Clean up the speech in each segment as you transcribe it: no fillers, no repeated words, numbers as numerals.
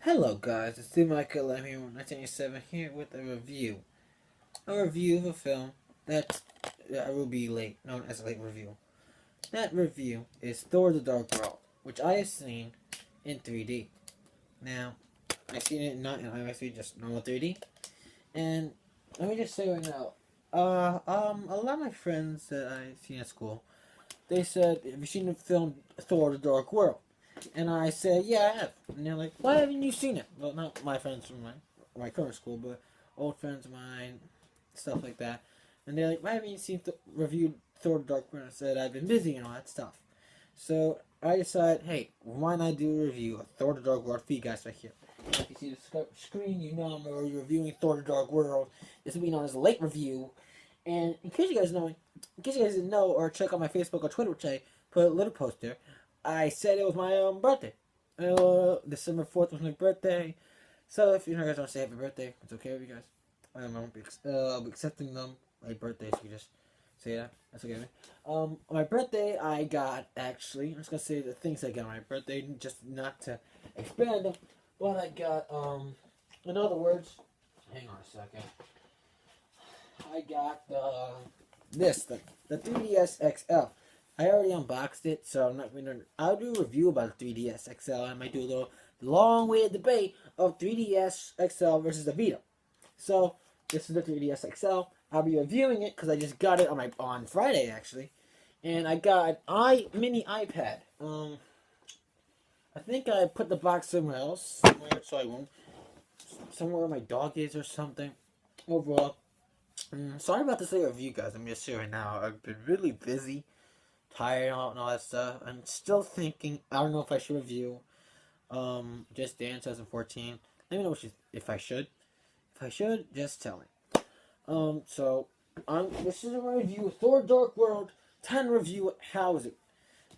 Hello guys, it's Steve Michael. I'm here in 1987 here with a review. A review of a film that will be late, known as a late review. That review is Thor the Dark World, which I have seen in 3D. Now, I've seen it not in IMAX, just normal 3D. And let me just say right now, a lot of my friends that I've seen at school, they said, have you seen the film Thor the Dark World? And I said, yeah, I have. And they're like, why haven't you seen it? Well, not my friends from my current school, but old friends of mine, stuff like that. And they're like, why haven't you reviewed Thor: The Dark World? I said, I've been busy and all that stuff. So I decided, hey, why not do a review of Thor: The Dark World for you guys right here? If you see the screen, you know I'm already reviewing Thor: The Dark World. This will be known as a late review. And in case you guys didn't know, or check out my Facebook or Twitter, which I put a little post there, I said it was my birthday. December 4th was my birthday. So if you guys want to say happy birthday, it's okay with you guys. I'll be accepting them. My birthday, so you just say that. That's okay with me. On my birthday, I got, actually, I'm just going to say the things I got on my birthday, just not to expand them. But I got, in other words, hang on a second. I got this thing, the 3DS XL. I already unboxed it, so I'm not gonna. I'll do a review about the 3DS XL. I might do a little long-winded debate of 3DS XL versus the Vita. So this is the 3DS XL. I'll be reviewing it because I just got it on Friday actually, and I got an mini iPad. I think I put the box somewhere else, so I won't. Somewhere where my dog is or something. Overall, sorry about this late review, guys. I'm just here right now. I've been really busy, tired, and all that stuff. I'm still thinking. I don't know if I should review Just Dance 2014. Let me know if I should. If I should, just tell me. So this is a review of Thor: Dark World 10 review. How is it?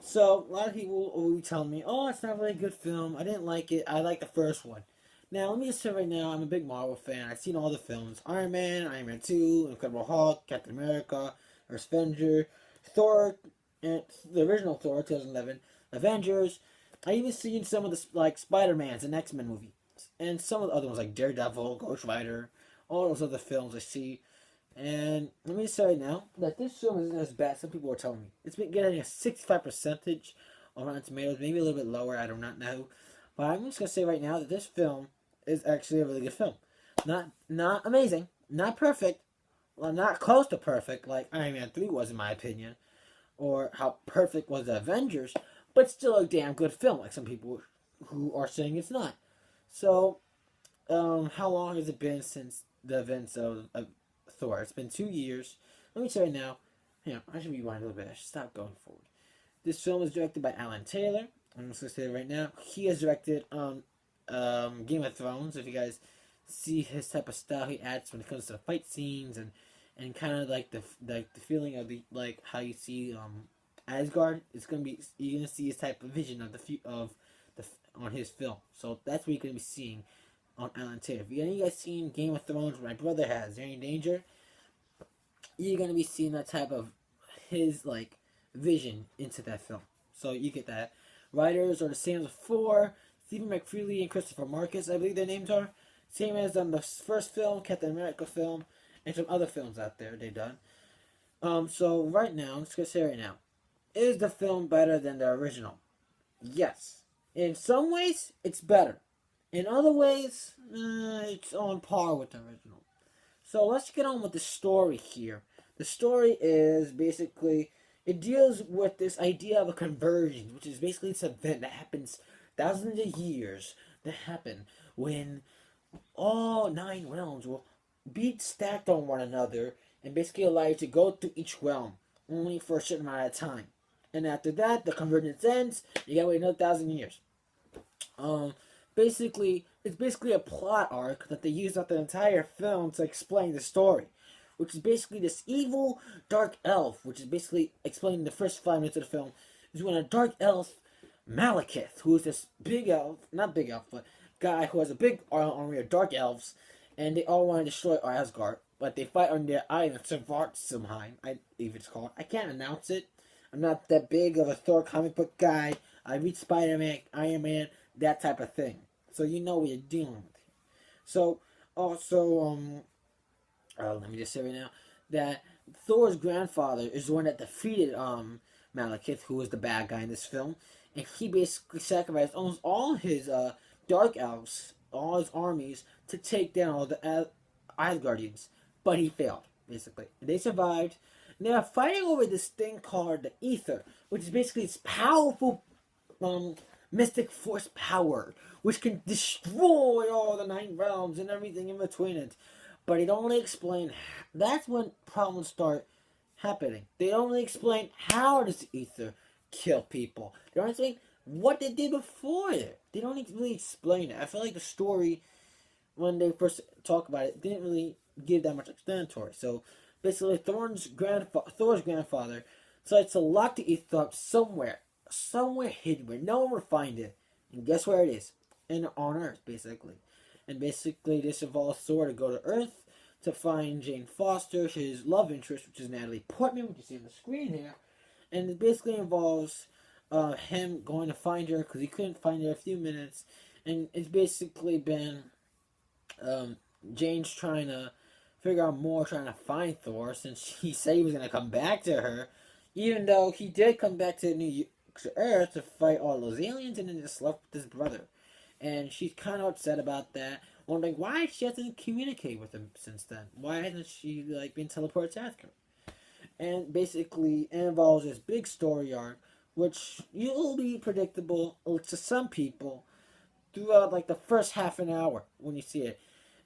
So a lot of people will be telling me, "Oh, it's not really a good film. I didn't like it. I like the first one." Now let me just say right now, I'm a big Marvel fan. I've seen all the films: Iron Man, Iron Man 2, Incredible Hulk, Captain America, First Avenger, Thor, and the original Thor 2011, Avengers. I even seen some of the Spider-Man's and X-Men movies, and some of the other ones like Daredevil, Ghost Rider, all those other films I see. And let me say right now that this film isn't as bad as some people are telling me. It's been getting a 65 percentage on Rotten Tomatoes, maybe a little bit lower. I do not know, but I'm just gonna say right now that this film is actually a really good film. Not amazing, not perfect, well, not close to perfect like Iron Man 3 was in my opinion, or how perfect was the Avengers, but still a damn good film, like some people who are saying it's not. So, how long has it been since the events of Thor? It's been 2 years. Let me say right now, I should rewind a little bit. I should stop going forward. This film is directed by Alan Taylor. I'm just going to say it right now. He has directed Game of Thrones. If you guys see his type of style he adds when it comes to the fight scenes and kind of like the feeling of the like how you see Asgard, it's gonna be you're gonna see his type of vision of the on his film. So that's what you're gonna be seeing on Alan Taylor. If any of you guys seen Game of Thrones, my brother has, There Ain't Danger, you're gonna be seeing that type of his like vision into that film. So you get that. Writers are the same as before. Stephen McFeely and Christopher Marcus, I believe their names are. Same as the first film, Captain America film, and some other films out there they've done. So right now, I'm just gonna say right now, is the film better than the original? Yes. In some ways, it's better. In other ways, it's on par with the original. So let's get on with the story here. The story is basically, it deals with this idea of a conversion, which is basically this event that happens thousands of years that happen when all nine realms will be stacked on one another and basically allow you to go through each realm only for a certain amount of time. And after that, the convergence ends. You gotta wait another 1,000 years. Um, it's basically a plot arc that they use out the entire film to explain the story, which is basically this evil dark elf, which is basically explained in the first 5 minutes of the film, is when a dark elf, Malekith, who is this big elf, not big elf, but guy who has a big army of dark elves, and they all want to destroy Asgard, but they fight on their island, Svartalfheim, I believe it's called. I can't announce it. I'm not that big of a Thor comic book guy. I read Spider-Man, Iron Man, that type of thing. so you know what you're dealing with. So also, let me just say right now that Thor's grandfather is the one that defeated Malekith, who was the bad guy in this film, and he basically sacrificed almost all his dark elves, all his armies, to take down all the Asgardians, but he failed basically. And they survived. And they are fighting over this thing called the Ether, which is basically this powerful um, mystic force power, which can destroy all the nine realms and everything in between it. But it only explain. That's when problems start happening. They only explain how does the ether kill people. They don't explain what they did before it. They don't really explain it. I feel like the story, when they first talk about it, didn't really give that much explanatory. So basically, Thor's grandfather decides to lock the ether up somewhere hidden where no one will find it. And guess where it is? On Earth, basically. And basically, this involves Thor to go to Earth to find Jane Foster, his love interest, which is Natalie Portman, which you see on the screen here. And it basically involves him going to find her because he couldn't find her a few minutes. And it's basically been Jane's trying to figure out more, trying to find Thor, since he said he was going to come back to her, even though he did come back to Earth to fight all those aliens and then just left with his brother. And she's kind of upset about that, wondering why she hasn't communicated with him since then. Why hasn't she been teleported to Asgard? And basically, it involves this big story arc, which will be predictable to some people throughout the first half an hour when you see it.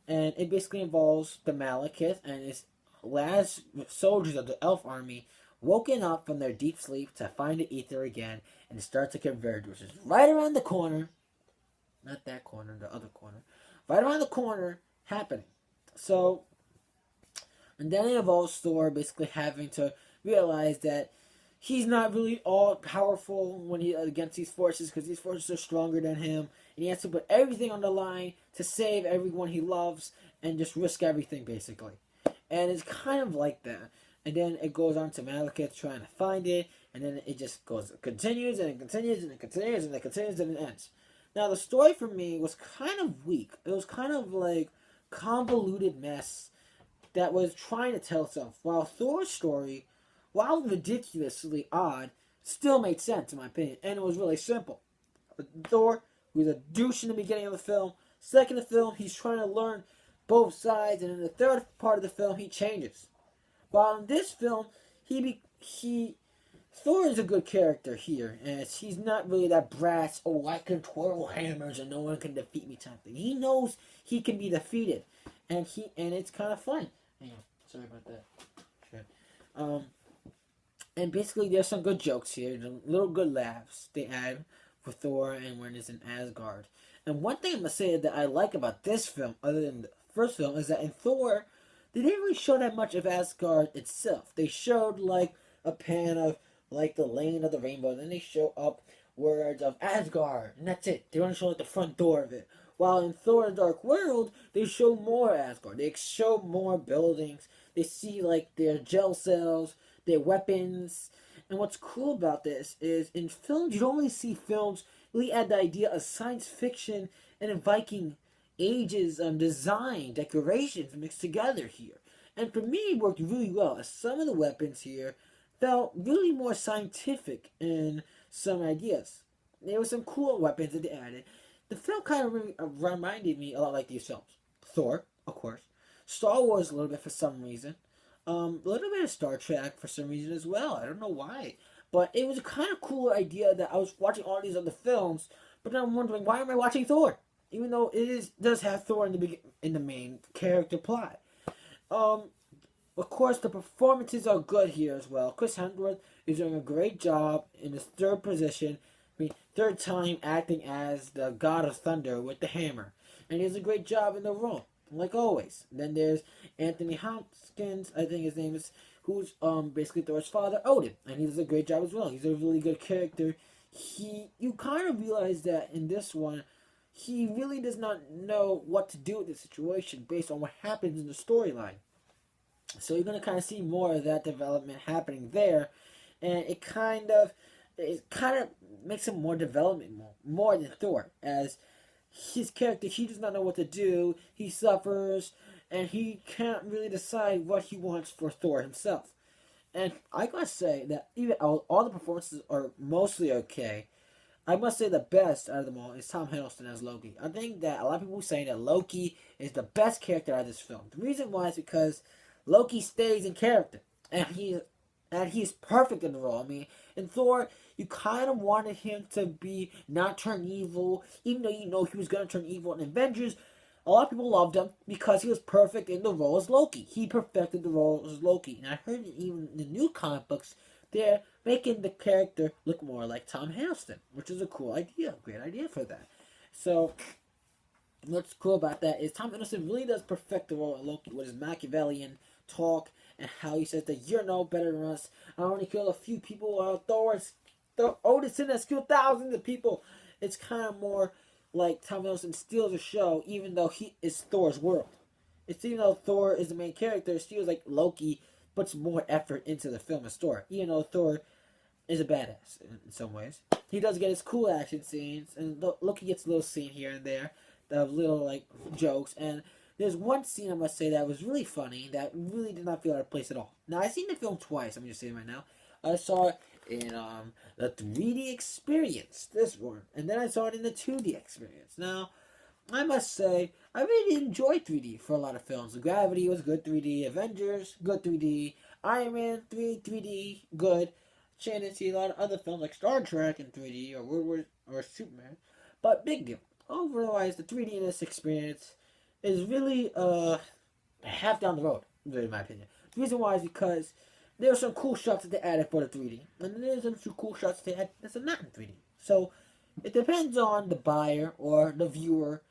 And it basically involves the Malekith and his last soldiers of the Elf army woken up from their deep sleep to find the ether again and start to converge, which is right around the corner. Not that corner, the other corner. Right around the corner, happening. So, and then it involves Thor basically having to realize that he's not really all powerful when he against these forces, because these forces are stronger than him, and he has to put everything on the line to save everyone he loves and just risk everything basically. And it's kind of like that. And then it goes on to Malekith trying to find it, and then it just continues and it continues and it continues and it continues and it ends. Now the story for me was kind of weak. It was kind of like convoluted mess that was trying to tell itself. While Thor's story, while ridiculously odd, still made sense in my opinion, and it was really simple. Thor, who's a douche in the beginning of the film. Second of the film, he's trying to learn both sides, and in the third part of the film, he changes. While in this film, Thor is a good character here, as he's not really that brass, oh, I can twirl hammers and no one can defeat me type thing. He knows he can be defeated, and it's kind of fun. Hang on, sorry about that. Sure. And basically, there's some good jokes here, little good laughs they add for Thor and when it's in Asgard. And one thing I'm gonna say that I like about this film, other than the first film, is that in Thor, they didn't really show that much of Asgard itself. They showed a pan of the lane of the rainbow. Then they show up words of Asgard, and that's it. They don't show the front door of it. While in Thor: The Dark World, they show more Asgard. They show more buildings. They see their gel cells, their weapons. And what's cool about this is in films, you don't really see films really add the idea of science fiction and in Viking ages design, decorations mixed together here. And for me, it worked really well, as some of the weapons here felt really more scientific in some ideas. There were some cool weapons that they added. The film kind of reminded me a lot like these films. Thor, of course. Star Wars a little bit for some reason. A little bit of Star Trek for some reason as well. I don't know why. But it was a kind of cool idea that I was watching all these other films, but then I'm wondering, why am I watching Thor? Even though does have Thor in the main character plot. Of course, the performances are good here as well. Chris Hemsworth is doing a great job in his third position. Third time acting as the God of Thunder with the hammer. And he does a great job in the role, like always. And then there's Anthony Hopkins, I think his name is, who's basically Thor's father, Odin. And he does a great job as well. He's a really good character. You kind of realize that in this one, he really does not know what to do with the situation based on what happens in the storyline. So you're going to kind of see more of that development happening there. And it kind of makes him more development more than Thor, as his character, he does not know what to do. He suffers, and he can't really decide what he wants for Thor himself. And I gotta say that even all the performances are mostly okay. I must say the best out of them all is Tom Hiddleston as Loki. I think that a lot of people are saying that Loki is the best character out of this film. The reason why is because Loki stays in character, and he's perfect in the role. I mean, in Thor, you kind of wanted him to be not turn evil, even though you know he was gonna turn evil in Avengers. A lot of people loved him because he was perfect in the role as Loki. He perfected the role as Loki, and I heard even in the new comic books they're making the character look more like Tom Hiddleston, which is a cool idea, great idea for that. So what's cool about that is Tom Hiddleston really does perfect the role of Loki with his Machiavellian talk and how he says that you're no better than us. I only killed a few people. Odinson has killed thousands of people. It's kind of more like Tom Hiddleston steals the show, even though he is Thor's world. It's even though Thor is the main character, it feels like Loki puts more effort into the film and story. Even though Thor is a badass in some ways, he does get his cool action scenes, and Loki gets a little scene here and there, of little like jokes. And there's one scene I must say that was really funny that really did not feel out of place at all. Now I've seen the film twice. I'm just saying right now. I saw it in the 3D experience, this one, and then I saw it in the 2D experience. Now I must say, I really enjoyed 3D for a lot of films. Gravity was good 3D, Avengers, good 3D, Iron Man 3D, good. Didn't see a lot of other films like Star Trek in 3D or or Superman, but big deal. Otherwise, the 3D in this experience is really half down the road, in my opinion. The reason why is because there are some cool shots that they added for the 3D, and then there's some cool shots they add that's not in 3D. So it depends on the buyer or the viewer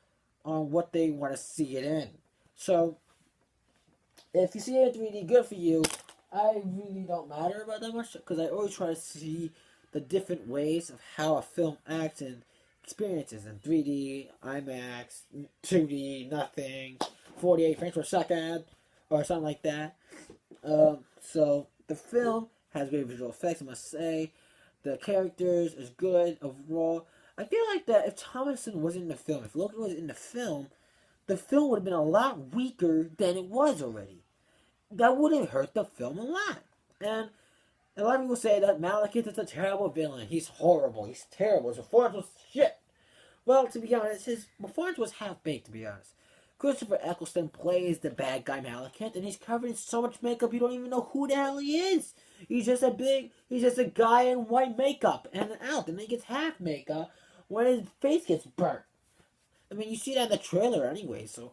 on what they want to see it in. So if you see it in 3D, good for you. I really don't matter about that much because I always try to see the different ways of how a film acts and experiences in 3D, IMAX, 2D, nothing, 48 frames per second, or something like that. So the film has great visual effects, I must say. The characters is good overall. I feel like that if Thomason wasn't in the film, if Loki was in the film would have been a lot weaker than it was already. That would have hurt the film a lot. And a lot of people say that Malekith is a terrible villain. He's horrible. He's terrible. His performance was shit. Well, to be honest, his performance was half-baked, to be honest. Christopher Eccleston plays the bad guy Malekith, and he's covered in so much makeup you don't even know who the hell he is. He's just a guy in white makeup and out, and then he gets half makeup when his face gets burnt. I mean, you see that in the trailer anyway, so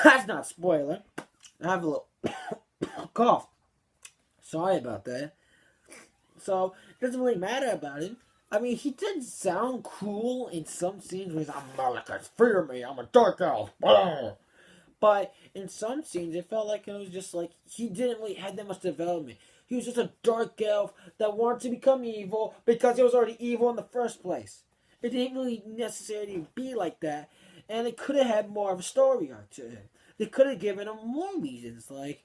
that's not a spoiler. I have a little cough. Sorry about that. So, it doesn't really matter about him. I mean, he did sound cool in some scenes where he's, I'm Malekith, fear me, I'm a dark elf. But in some scenes, it felt like it was just like, he didn't really have that much development. He was just a dark elf that wanted to become evil because he was already evil in the first place. It didn't really necessarily be like that, and it could have had more of a story arc to it. They could have given him more reasons, like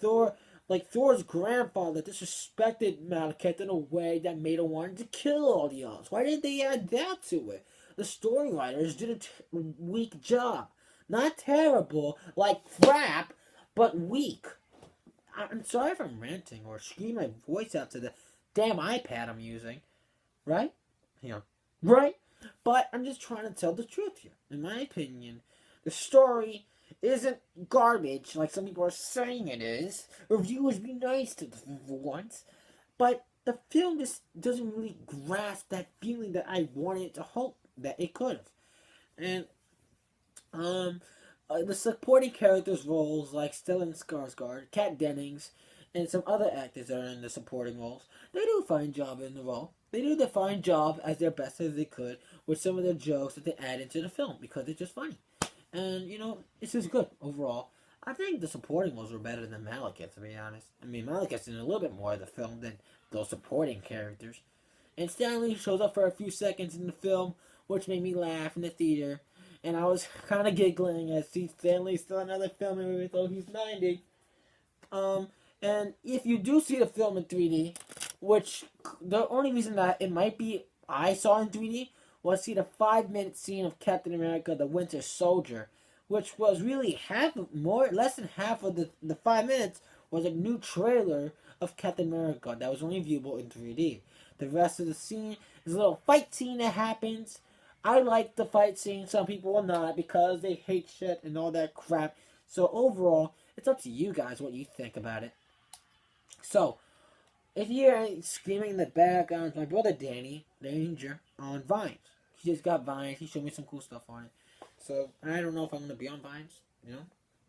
Thor's grandfather disrespected Malekith in a way that made him want to kill all the elves. Why didn't they add that to it? The story writers did a weak job. Not terrible, like crap, but weak. I'm sorry if I'm ranting or screaming my voice out to the damn iPad I'm using. Right? Yeah. Right? But I'm just trying to tell the truth here. In my opinion, the story isn't garbage like some people are saying it is. Reviewers be nice to the film for once. But the film just doesn't really grasp that feeling that I wanted it to hope that it could have. And the supporting characters' roles like Stellan Skarsgård, Kat Dennings, and some other actors that are in the supporting roles, they do a fine job in the role. They do the fine job as their best as they could with some of the jokes that they add into the film because it's just funny. And, you know, it's just good overall. I think the supporting roles were better than Malekith, to be honest. I mean, Malekith's in a little bit more of the film than those supporting characters. And Stanley shows up for a few seconds in the film, which made me laugh in the theater. And I was kind of giggling as see Stanley's still another film even though he's 90. And if you do see the film in 3D, which the only reason that it might be I saw in 3D was see the 5-minute scene of Captain America: The Winter Soldier, which was really less than half of the 5 minutes was a new trailer of Captain America that was only viewable in 3D. The rest of the scene is a little fight scene that happens. I like the fight scene. Some people will not because they hate shit and all that crap. So overall, it's up to you guys what you think about it. So, if you hear screaming in the background, my brother Danny Danger on Vines. He just got Vines. He showed me some cool stuff on it. So, I don't know if I'm going to be on Vines,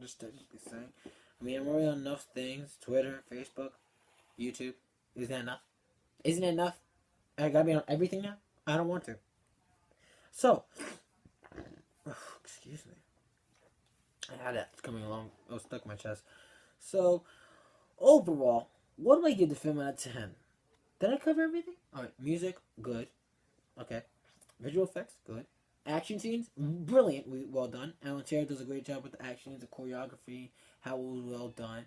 just technically saying. I mean, I'm already on enough things. Twitter, Facebook, YouTube. Isn't that enough? Isn't it enough? I gotta be on everything now? I don't want to. So, excuse me. I had that coming along. I was stuck in my chest. So, overall, what do I give the film out of 10? Did I cover everything? Alright, music, good. Okay. Visual effects, good. Action scenes, brilliant. Well done. Alan Taylor does a great job with the action, the choreography, how it was well done.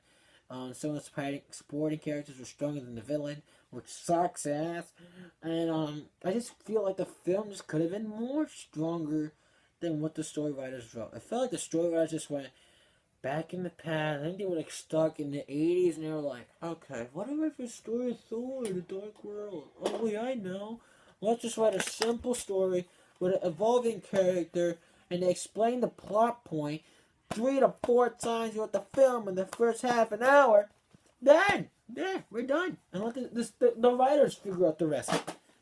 Some of the supporting characters were stronger than the villain, which sucks ass. And I just feel like the film just could have been more stronger than what the story writers wrote. I felt like the story writers just went back in the past. I think they were like stuck in the 80s and they were like, okay, what do I write for story of Thor, the Dark World? Oh yeah, I know. Let's just write a simple story with an evolving character and they explain the plot point 3 to 4 times with the film in the first half an hour. Then, yeah, we're done. And let the writers figure out the rest.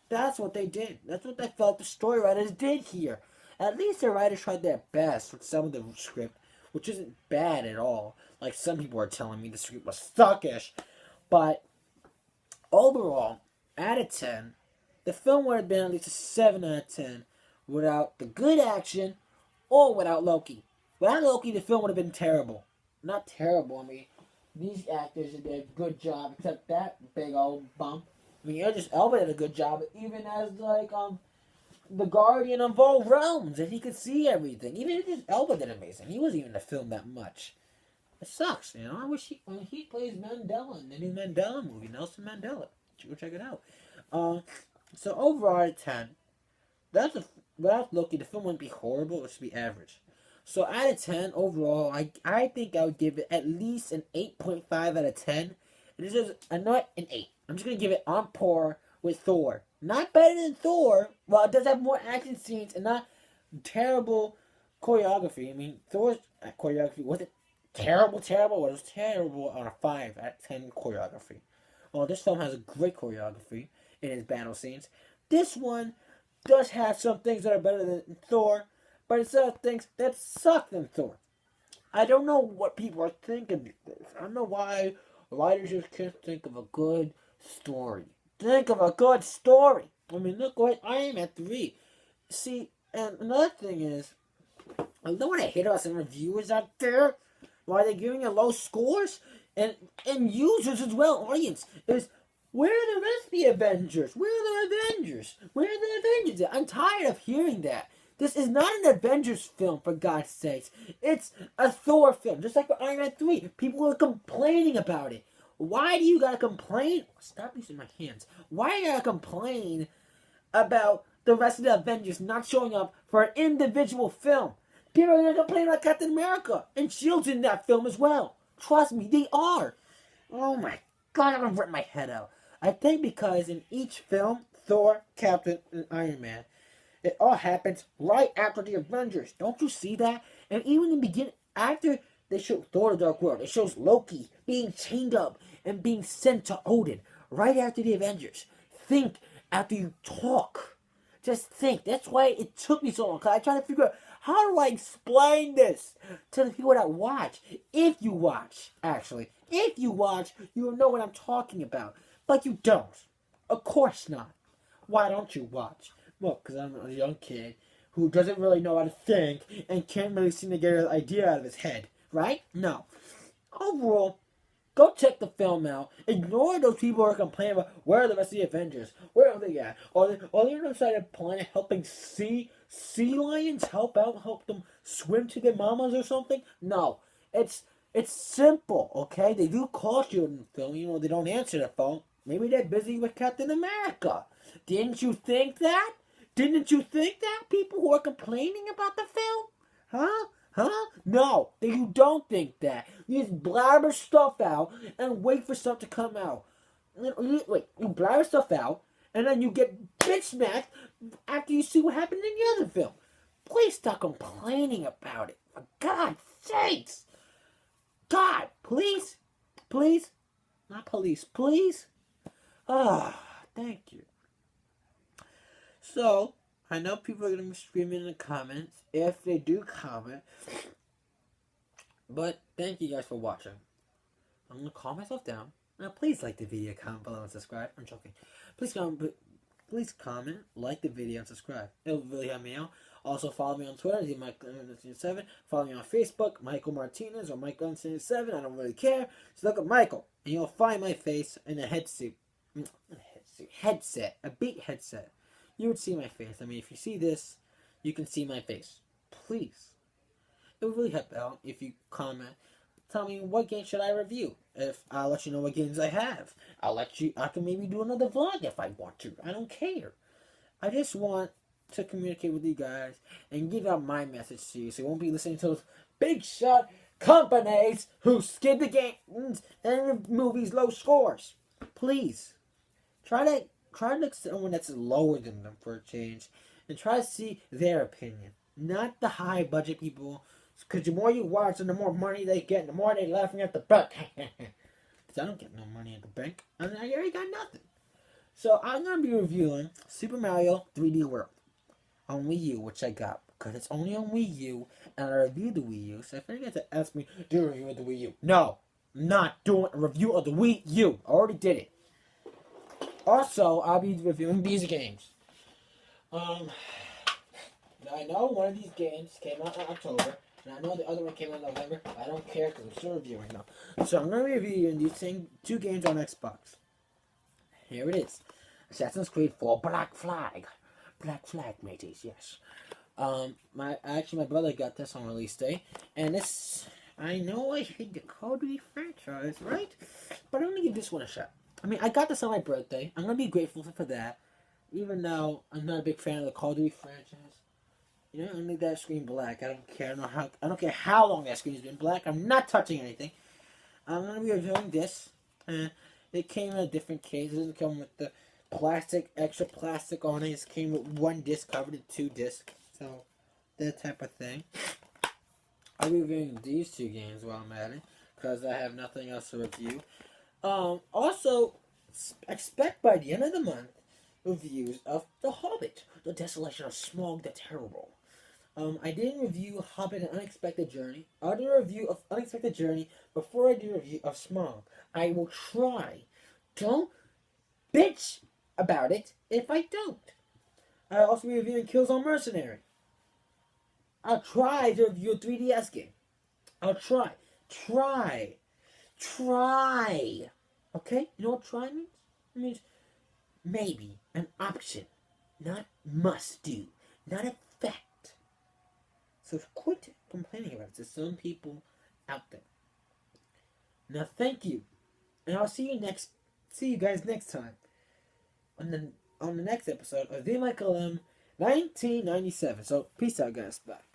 That's what they did. That's what I felt the story writers did here. At least the writers tried their best with some of the script, which isn't bad at all. Like some people are telling me the script was suckish. But overall, out of 10, the film would have been at least a 7 out of 10 without the good action or without Loki. Without Loki, the film would have been terrible. Not terrible, I mean, these actors did a good job, except that big old bump. I mean, Idris Elba did a good job, even as, like, the guardian of all realms, and he could see everything. Even Idris Elba did amazing. He wasn't even in the film that much. It sucks, I wish he plays Mandela in the new Mandela movie, Nelson Mandela. Go check it out. So overall, out of 10, without Loki, the film wouldn't be horrible, it would just be average. So out of 10, overall, I think I would give it at least an 8.5 out of 10. It is just, not an 8. I'm just going to give it on par with Thor. Not better than Thor. Well, it does have more action scenes and not terrible choreography. I mean, Thor's choreography wasn't terrible. Well, it was terrible on a 5 out of 10 choreography. Well, this film has a great choreography in its battle scenes. This one does have some things that are better than Thor, but it's other things that suck than Thor. I don't know what people are thinking. I don't know why writers just can't think of a good story. Think of a good story. I mean, look what Iron Man 3. See, and another thing is, I know what I hate about some reviewers out there. Why they're giving it low scores, and users as well, audience, is where are the rest of the Avengers? Where are the Avengers? Where are the Avengers? I'm tired of hearing that. This is not an Avengers film, for God's sakes. It's a Thor film, just like for Iron Man 3. People are complaining about it. Why do you gotta complain? Stop using my hands. Why do you gotta complain about the rest of the Avengers not showing up for an individual film? People are gonna complain about Captain America and Shield's in that film as well. Trust me, they are. Oh my God, I'm gonna rip my head out. I think because in each film, Thor, Captain, and Iron Man, it all happens right after the Avengers. Don't you see that? And even in the beginning, after they show Thor: The Dark World, it shows Loki being chained up and being sent to Odin right after the Avengers. Think after you talk. Just think. That's why it took me so long. Because I tried to figure out, how do I explain this to the people that watch? If you watch, you'll know what I'm talking about. But you don't. Of course not. Why don't you watch? Well, because I'm a young kid who doesn't really know how to think and can't really seem to get an idea out of his head. Right? No. Overall, go check the film out. Ignore those people who are complaining about where are the rest of the Avengers. Where are they at? Are they on the side of the planet helping sea lions help them swim to their mamas or something? No. It's simple, okay? They do call you in the film. They don't answer the phone. Maybe they're busy with Captain America. Didn't you think that? Didn't you think that? People who are complaining about the film? Huh? Huh? No, you don't think that. You just blabber stuff out and wait for stuff to come out. You blabber stuff out, and then you get bitch smacked after you see what happened in the other film. Please stop complaining about it. For God's sakes. God, please. Please. Not police, please. Ah, thank you. So, I know people are going to be screaming in the comments, if they do comment. But, thank you guys for watching. I'm going to calm myself down. Now, please like the video, comment below, and subscribe. I'm joking. Please comment, like the video, and subscribe. It'll really help me out. Also, follow me on Twitter, Michael7. Follow me on Facebook, Michael Martinez or Michael7. I don't really care. Just look at Michael, and you'll find my face in a headset. A beat headset. You would see my face. I mean, if you see this, you can see my face. Please. It would really help out if you comment. Tell me what game should I review. If I'll let you know what games I have. I can maybe do another vlog if I want to. I don't care. I just want to communicate with you guys and give out my message to you, so you won't be listening to those big shot companies who skip the games and movies low scores. Please. Try to look at someone that's lower than them for a change, and try to see their opinion, not the high budget people. Because the more you watch, and the more money they get, and the more they're laughing at the bank. Because I don't get no money at the bank, and I already got nothing. So I'm gonna be reviewing Super Mario 3D World on Wii U, which I got because it's only on Wii U, and I reviewed the Wii U. So if you get to ask me, do a review of the Wii U? No, I'm not doing a review of the Wii U. I already did it. Also, I'll be reviewing these games. I know one of these games came out in October, and I know the other one came out in November. I don't care because I'm still reviewing them. So I'm going to be reviewing these two games on Xbox. Here it is. Assassin's Creed 4 Black Flag. Black Flag, mateys, yes. My brother got this on release day, and this, I know I hate the Call of Duty franchise, right? But I'm going to give this one a shot. I mean, I got this on my birthday. I'm going to be grateful for that. Even though I'm not a big fan of the Call of Duty franchise. You know, I need that screen black. I don't care. I don't care how long that screen's been black. I'm not touching anything. I'm going to be reviewing this. It came in a different case. It doesn't come with the extra plastic on it. It came with one disc covered in 2 discs. So, that type of thing. I'll be reviewing these 2 games while I'm at it. Because I have nothing else to review. Also, expect by the end of the month, reviews of The Hobbit, The Desolation of Smaug the Terrible. I didn't review Hobbit and Unexpected Journey. I'll do a review of Unexpected Journey before I do a review of Smaug. I will try. Don't bitch about it if I don't. I'll also be reviewing Killzone Mercenary. I'll try to review a 3DS game. I'll try. Try. Okay? You know what try means? It means maybe, an option, not must do, not a fact. So quit complaining about it to some people out there. Now thank you, and I'll see you guys next time on the next episode of The Michael M 1997. So peace out, guys. Bye.